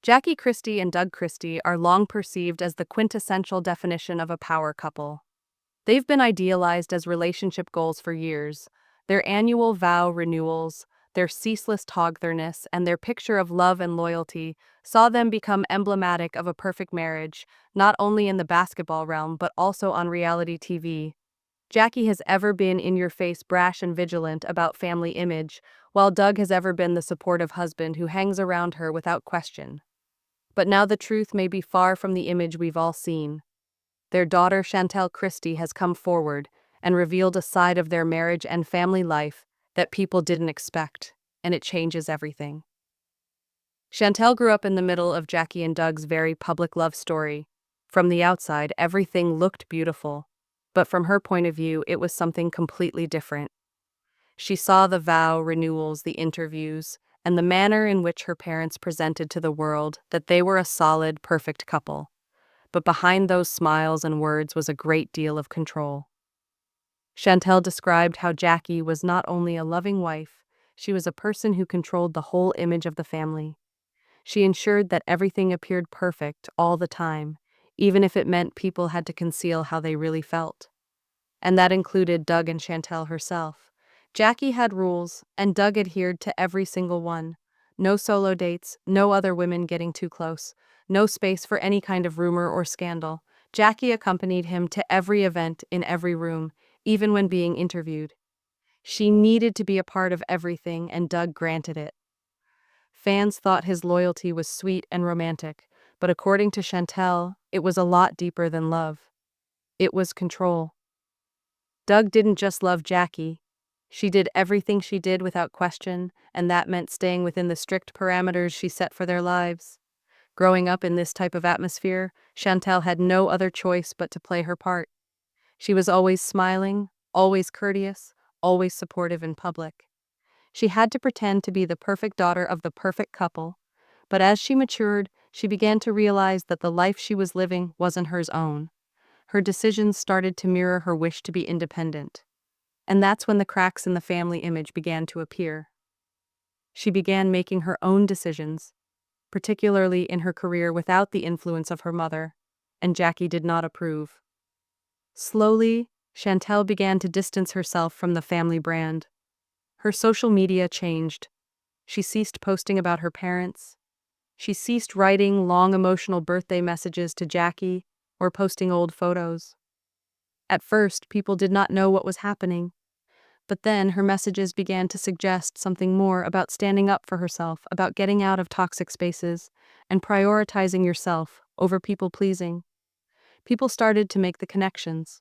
Jackie Christie and Doug Christie are long perceived as the quintessential definition of a power couple. They've been idealized as relationship goals for years. Their annual vow renewals, their ceaseless togetherness, and their picture of love and loyalty saw them become emblematic of a perfect marriage, not only in the basketball realm but also on reality TV. Jackie has ever been in-your-face brash and vigilant about family image, while Doug has ever been the supportive husband who hangs around her without question. But now the truth may be far from the image we've all seen. Their daughter Chantel Christie has come forward and revealed a side of their marriage and family life that people didn't expect, and it changes everything. Chantel grew up in the middle of Jackie and Doug's very public love story. From the outside, everything looked beautiful, but from her point of view, it was something completely different. She saw the vow renewals, the interviews, and the manner in which her parents presented to the world that they were a solid, perfect couple. But behind those smiles and words was a great deal of control. Chantel described how Jackie was not only a loving wife, she was a person who controlled the whole image of the family. She ensured that everything appeared perfect all the time, even if it meant people had to conceal how they really felt. And that included Doug and Chantel herself. Jackie had rules, and Doug adhered to every single one. No solo dates, no other women getting too close, no space for any kind of rumor or scandal. Jackie accompanied him to every event in every room, even when being interviewed. She needed to be a part of everything, and Doug granted it. Fans thought his loyalty was sweet and romantic, but according to Chantel, it was a lot deeper than love. It was control. Doug didn't just love Jackie. She did everything she did without question, and that meant staying within the strict parameters she set for their lives. Growing up in this type of atmosphere, Chantel had no other choice but to play her part. She was always smiling, always courteous, always supportive in public. She had to pretend to be the perfect daughter of the perfect couple, but as she matured, she began to realize that the life she was living wasn't hers own. Her decisions started to mirror her wish to be independent. And that's when the cracks in the family image began to appear. She began making her own decisions, particularly in her career without the influence of her mother, and Jackie did not approve. Slowly, Chantel began to distance herself from the family brand. Her social media changed. She ceased posting about her parents. She ceased writing long emotional birthday messages to Jackie or posting old photos. At first, people did not know what was happening. But then her messages began to suggest something more about standing up for herself, about getting out of toxic spaces, and prioritizing yourself over people-pleasing. People started to make the connections.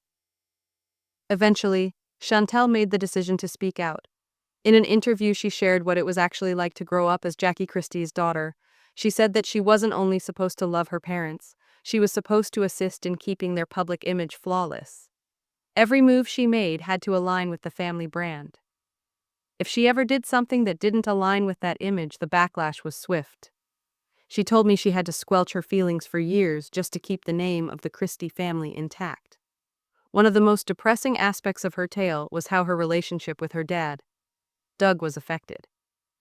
Eventually, Chantel made the decision to speak out. In an interview, she shared what it was actually like to grow up as Jackie Christie's daughter. She said that she wasn't only supposed to love her parents, she was supposed to assist in keeping their public image flawless. Every move she made had to align with the family brand. If she ever did something that didn't align with that image, the backlash was swift. She told me she had to squelch her feelings for years just to keep the name of the Christie family intact. One of the most depressing aspects of her tale was how her relationship with her dad, Doug, was affected.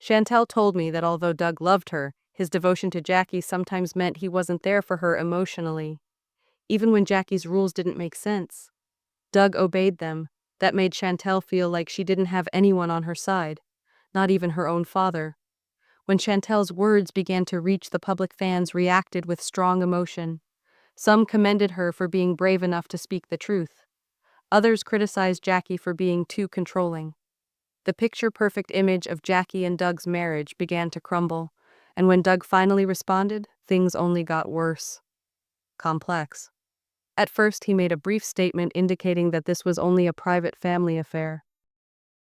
Chantel told me that although Doug loved her, his devotion to Jackie sometimes meant he wasn't there for her emotionally. Even when Jackie's rules didn't make sense, Doug obeyed them. That made Chantel feel like she didn't have anyone on her side, not even her own father. When Chantel's words began to reach the public, fans reacted with strong emotion. Some commended her for being brave enough to speak the truth. Others criticized Jackie for being too controlling. The picture-perfect image of Jackie and Doug's marriage began to crumble, and when Doug finally responded, things only got worse. Complex. At first, he made a brief statement indicating that this was only a private family affair.